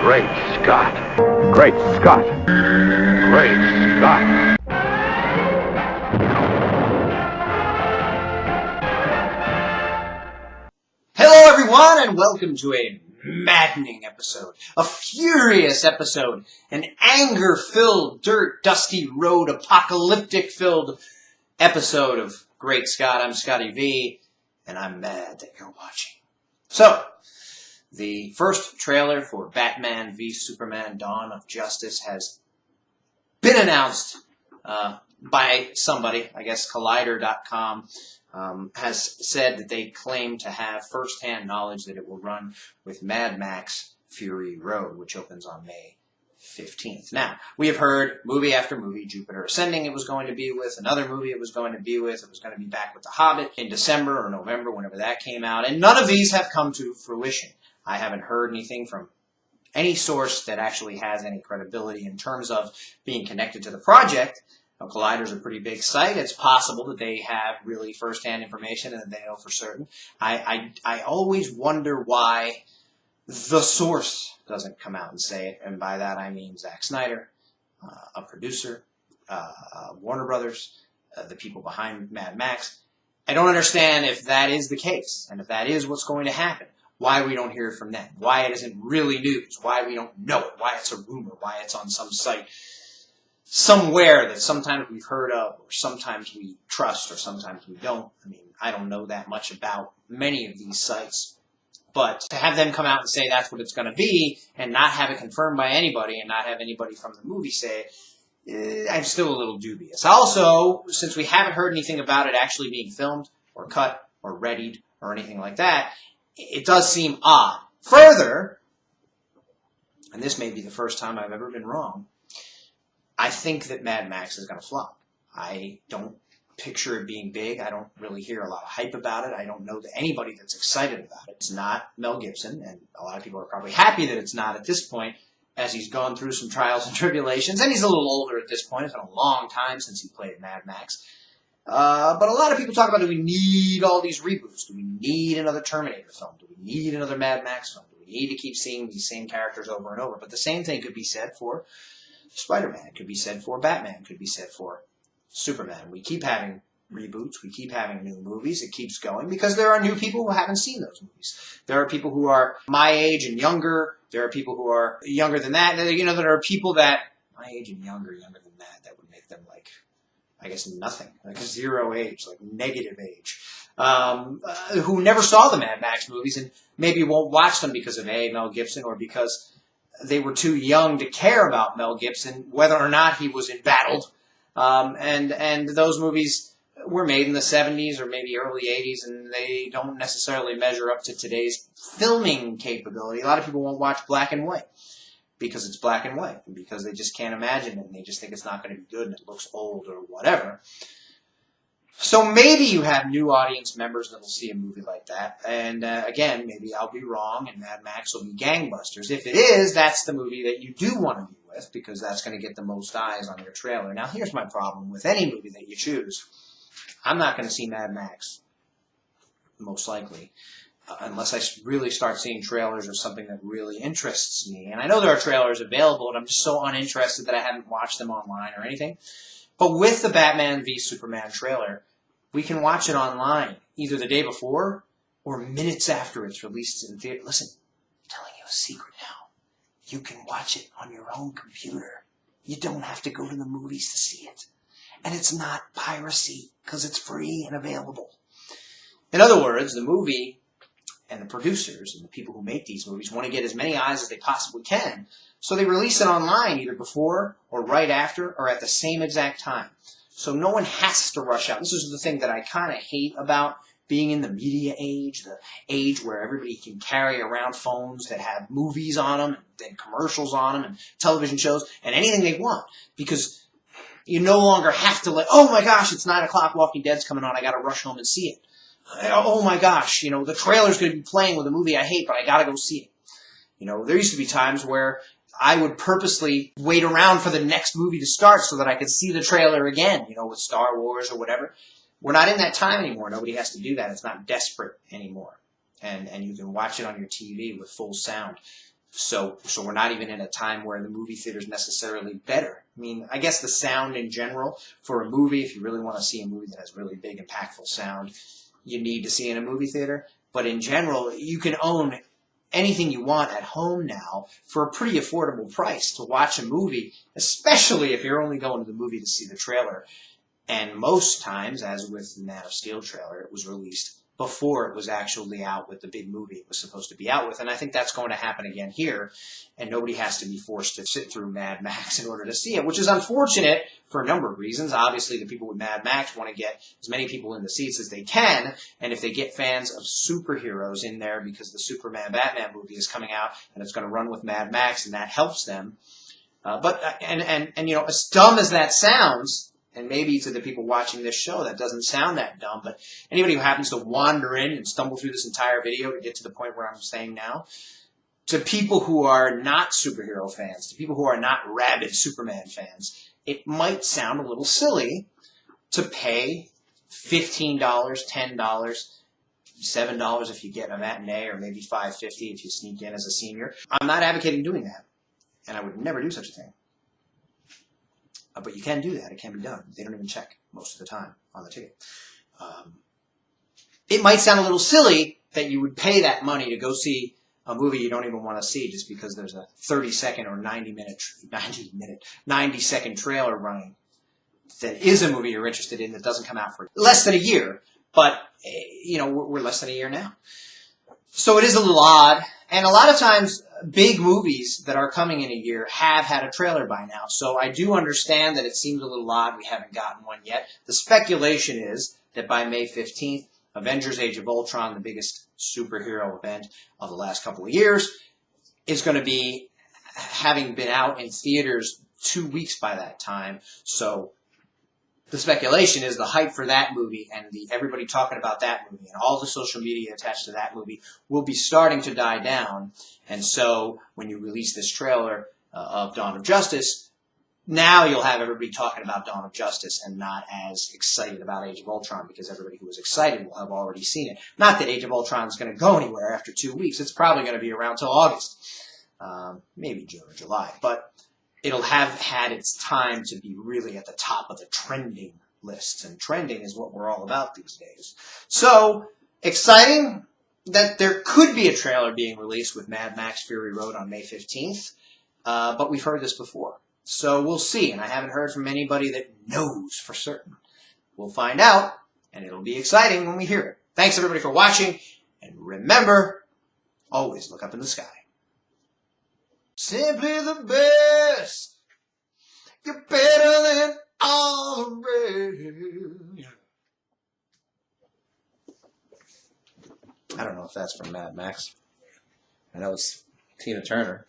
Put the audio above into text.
Great Scott. Great Scott. Great Scott. Hello everyone, and welcome to a maddening episode, a furious episode, an anger-filled, dirt-dusty road, apocalyptic-filled episode of Great Scott. I'm Scotty V, and I'm mad that you're watching. So, the first trailer for Batman v Superman Dawn of Justice has been announced by somebody, I guess Collider.com, has said that they claim to have first-hand knowledge that it will run with Mad Max Fury Road, which opens on May 15th. Now, we have heard movie after movie, Jupiter Ascending it was going to be with, another movie it was going to be with, it was going to be back with The Hobbit in December or November, whenever that came out, and none of these have come to fruition. I haven't heard anything from any source that actually has any credibility in terms of being connected to the project. Now, Collider's a pretty big site. It's possible that they have really first-hand information and that they know for certain. I always wonder why the source doesn't come out and say it, and by that I mean Zack Snyder, a producer, Warner Brothers, the people behind Mad Max. I don't understand if that is the case, and if that is what's going to happen, why we don't hear from them, why it isn't really news, why we don't know it, why it's a rumor, why it's on some site somewhere that sometimes we've heard of, or sometimes we trust, or sometimes we don't. I mean, I don't know that much about many of these sites, but to have them come out and say that's what it's going to be, and not have it confirmed by anybody, and not have anybody from the movie say it, I'm still a little dubious. Also, since we haven't heard anything about it actually being filmed, or cut, or readied, or anything like that, it does seem odd. Further, and this may be the first time I've ever been wrong, I think that Mad Max is going to flop. I don't picture it being big. I don't really hear a lot of hype about it. I don't know that anybody that's excited about it. It's not Mel Gibson, and a lot of people are probably happy that it's not at this point, as he's gone through some trials and tribulations, and he's a little older at this point. It's been a long time since he played Mad Max. But a lot of people talk about, do we need all these reboots? Do we need another Terminator film? Do we need another Mad Max film? Do we need to keep seeing these same characters over and over? But the same thing could be said for Spider-Man, could be said for Batman, could be said for Superman. We keep having reboots, we keep having new movies, it keeps going, because there are new people who haven't seen those movies. There are people who are my age and younger, there are people who are younger than that, there are people that, my age and younger than that would make them like, I guess nothing, like zero age, like negative age, who never saw the Mad Max movies and maybe won't watch them because of Mel Gibson, or because they were too young to care about Mel Gibson, whether or not he was embattled. And those movies were made in the 70s or maybe early 80s, and they don't necessarily measure up to today's filming capability. A lot of people won't watch black and white because it's black and white, and because they just can't imagine it, and they just think it's not going to be good and it looks old or whatever. So maybe you have new audience members that will see a movie like that, and again, maybe I'll be wrong and Mad Max will be gangbusters. If it is, that's the movie that you do want to be with, because that's going to get the most eyes on your trailer. Now, here's my problem with any movie that you choose. I'm not going to see Mad Max, most likely, unless I really start seeing trailers of something that really interests me. And I know there are trailers available, and I'm just so uninterested that I haven't watched them online or anything. But with the Batman v Superman trailer, we can watch it online, either the day before or minutes after it's released in theater. Listen, I'm telling you a secret now. You can watch it on your own computer. You don't have to go to the movies to see it. And it's not piracy, because it's free and available. In other words, the movie and the producers and the people who make these movies want to get as many eyes as they possibly can, so they release it online either before or right after or at the same exact time. So no one has to rush out. This is the thing that I kind of hate about being in the media age, the age where everybody can carry around phones that have movies on them and commercials on them and television shows and anything they want, because you no longer have to oh my gosh, it's 9 o'clock, Walking Dead's coming on, I got to rush home and see it. Oh my gosh, the trailer's going to be playing with a movie I hate, but I got to go see it. There used to be times where I would purposely wait around for the next movie to start so that I could see the trailer again, with Star Wars or whatever. We're not in that time anymore. Nobody has to do that. It's not desperate anymore. And you can watch it on your TV with full sound. So we're not even in a time where the movie theater is necessarily better. I mean, I guess the sound in general for a movie, if you really want to see a movie that has really big, impactful sound, you need to see in a movie theater. But in general, you can own anything you want at home now for a pretty affordable price to watch a movie, especially if you're only going to the movie to see the trailer. And most times, as with the Man of Steel trailer, it was released before it was actually out with the big movie it was supposed to be out with. And I think that's going to happen again here. And nobody has to be forced to sit through Mad Max in order to see it, which is unfortunate for a number of reasons. Obviously, the people with Mad Max want to get as many people in the seats as they can. And if they get fans of superheroes in there because the Superman Batman movie is coming out and it's going to run with Mad Max, and that helps them. And you know, as dumb as that sounds, and maybe to the people watching this show that doesn't sound that dumb, but anybody who happens to wander in and stumble through this entire video to get to the point where I'm saying now, to people who are not superhero fans, to people who are not rabid Superman fans, it might sound a little silly to pay $15, $10, $7 if you get a matinee, or maybe $5.50 if you sneak in as a senior. I'm not advocating doing that, and I would never do such a thing. But you can do that. It can be done. They don't even check most of the time on the ticket. It might sound a little silly that you would pay that money to go see a movie you don't even want to see just because there's a 30-second or 90-second trailer running that is a movie you're interested in that doesn't come out for less than a year. But, you know, we're less than a year now. So it is a little odd. And a lot of times, big movies that are coming in a year have had a trailer by now. So I do understand that it seems a little odd we haven't gotten one yet. The speculation is that by May 15th, Avengers Age of Ultron, the biggest superhero event of the last couple of years, is going to be having been out in theaters 2 weeks by that time. So the speculation is the hype for that movie and everybody talking about that movie and all the social media attached to that movie will be starting to die down. And so when you release this trailer of Dawn of Justice, now you'll have everybody talking about Dawn of Justice and not as excited about Age of Ultron, because everybody who was excited will have already seen it. Not that Age of Ultron is going to go anywhere after 2 weeks. It's probably going to be around till August, maybe June or July. But it'll have had its time to be really at the top of the trending lists, and trending is what we're all about these days. So, exciting that there could be a trailer being released with Mad Max Fury Road on May 15th, but we've heard this before. So we'll see, and I haven't heard from anybody that knows for certain. We'll find out, and it'll be exciting when we hear it. Thanks everybody for watching, and remember, always look up in the sky. Simply the best. You're better than all the rest. I don't know if that's from Mad Max. I know it's Tina Turner.